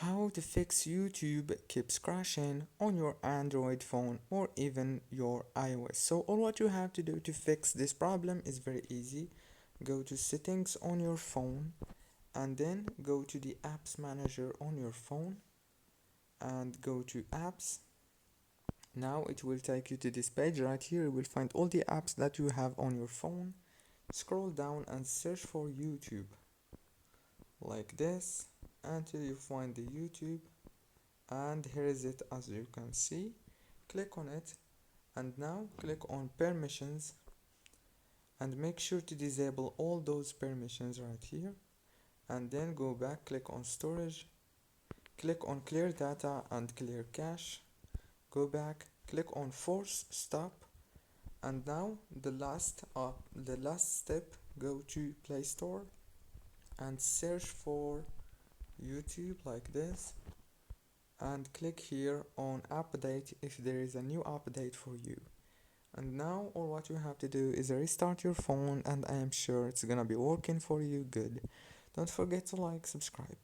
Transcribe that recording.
How to fix YouTube keeps crashing on your Android phone or even your iOS. So all what you have to do to fix this problem is very easy. Go to settings on your phone and then go to the apps manager on your phone and go to apps. Now it will take you to this page. Right here you will find all the apps that you have on your phone. Scroll down and search for YouTube like this until you find the YouTube, and here is it. As you can see, click on it and now click on permissions and make sure to disable all those permissions right here, and then go back, click on storage, click on clear data and clear cache, go back, click on force stop, and now the last step, go to Play Store and search for YouTube like this and click here on update if there is a new update for you. And now all what you have to do is restart your phone, and I am sure it's gonna be working for you good. Don't forget to like, subscribe.